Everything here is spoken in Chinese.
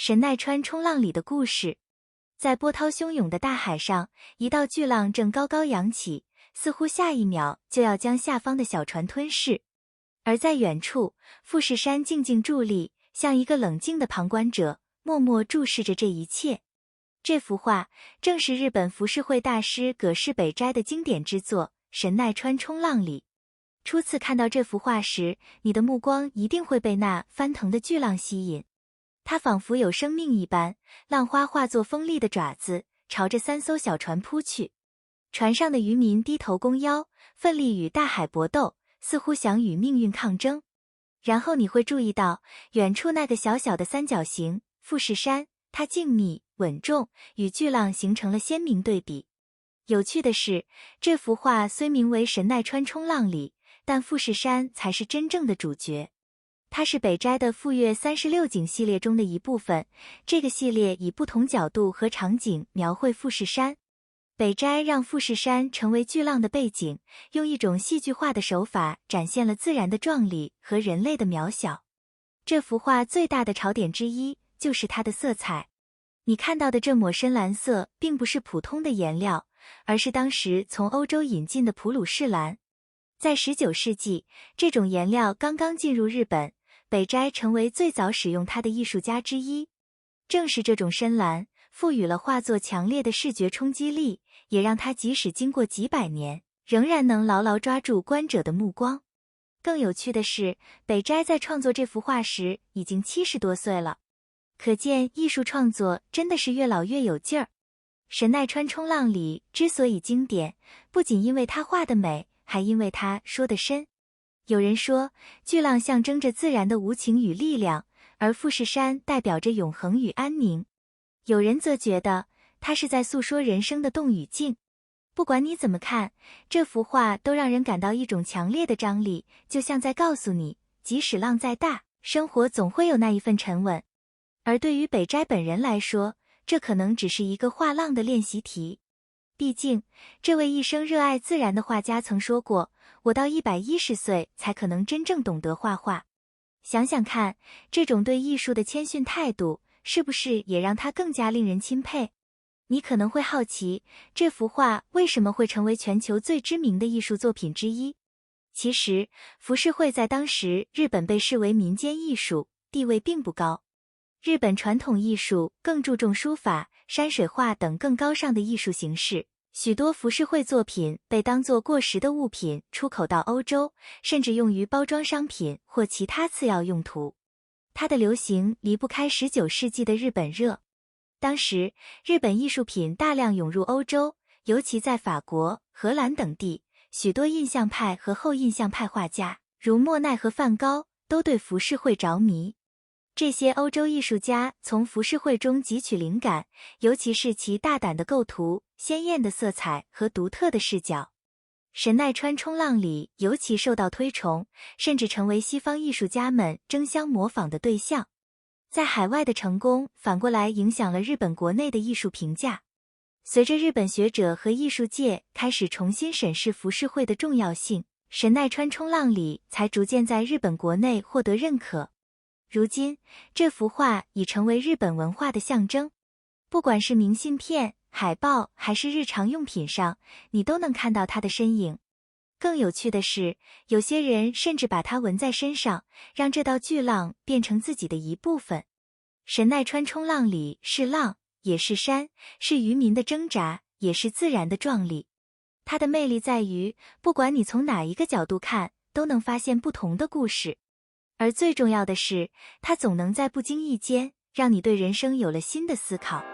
神奈川冲浪里的故事。在波涛汹涌的大海上，一道巨浪正高高扬起，似乎下一秒就要将下方的小船吞噬。而在远处，富士山静静伫立，像一个冷静的旁观者，默默注视着这一切。这幅画正是日本浮世绘大师葛饰北斋的经典之作《神奈川冲浪里》。初次看到这幅画时，你的目光一定会被那翻腾的巨浪吸引。它仿佛有生命一般，浪花化作锋利的爪子，朝着3艘小船扑去。船上的渔民低头弓腰，奋力与大海搏斗，似乎想与命运抗争。然后你会注意到，远处那个小小的三角形富士山，它静谧稳重，与巨浪形成了鲜明对比。有趣的是，这幅画虽名为神奈川冲浪里，但富士山才是真正的主角。它是北斋的富岳36景系列中的一部分，这个系列以不同角度和场景描绘富士山。北斋让富士山成为巨浪的背景，用一种戏剧化的手法展现了自然的壮丽和人类的渺小。这幅画最大的槽点之一就是它的色彩。你看到的这抹深蓝色并不是普通的颜料，而是当时从欧洲引进的普鲁士蓝。在19世纪，这种颜料刚刚进入日本，北斋成为最早使用它的艺术家之一。正是这种深蓝，赋予了画作强烈的视觉冲击力，也让它即使经过几百年，仍然能牢牢抓住观者的目光。更有趣的是，北斋在创作这幅画时已经70多岁了，可见艺术创作真的是越老越有劲儿。神奈川冲浪里之所以经典，不仅因为它画的美，还因为它说得深。有人说，巨浪象征着自然的无情与力量，而富士山代表着永恒与安宁。有人则觉得，它是在诉说人生的动与静。不管你怎么看，这幅画都让人感到一种强烈的张力，就像在告诉你，即使浪再大，生活总会有那一份沉稳。而对于北斋本人来说，这可能只是一个画浪的练习题。毕竟，这位一生热爱自然的画家曾说过，我到110岁才可能真正懂得画画。想想看，这种对艺术的谦逊态度，是不是也让他更加令人钦佩？你可能会好奇，这幅画为什么会成为全球最知名的艺术作品之一？其实，浮世绘在当时日本被视为民间艺术，地位并不高。日本传统艺术更注重书法、山水画等更高尚的艺术形式，许多浮世绘作品被当作过时的物品出口到欧洲，甚至用于包装商品或其他次要用途。它的流行离不开19世纪的日本热。当时，日本艺术品大量涌入欧洲，尤其在法国、荷兰等地，许多印象派和后印象派画家，如莫奈和梵高，都对浮世绘着迷。这些欧洲艺术家从浮世绘中汲取灵感，尤其是其大胆的构图、鲜艳的色彩和独特的视角。神奈川冲浪里尤其受到推崇，甚至成为西方艺术家们争相模仿的对象。在海外的成功，反过来影响了日本国内的艺术评价。随着日本学者和艺术界开始重新审视浮世绘的重要性，神奈川冲浪里才逐渐在日本国内获得认可。如今，这幅画已成为日本文化的象征。不管是明信片、海报还是日常用品上，你都能看到它的身影。更有趣的是，有些人甚至把它纹在身上，让这道巨浪变成自己的一部分。神奈川冲浪里是浪，也是山，是渔民的挣扎，也是自然的壮丽。它的魅力在于，不管你从哪一个角度看，都能发现不同的故事。而最重要的是，它总能在不经意间，让你对人生有了新的思考。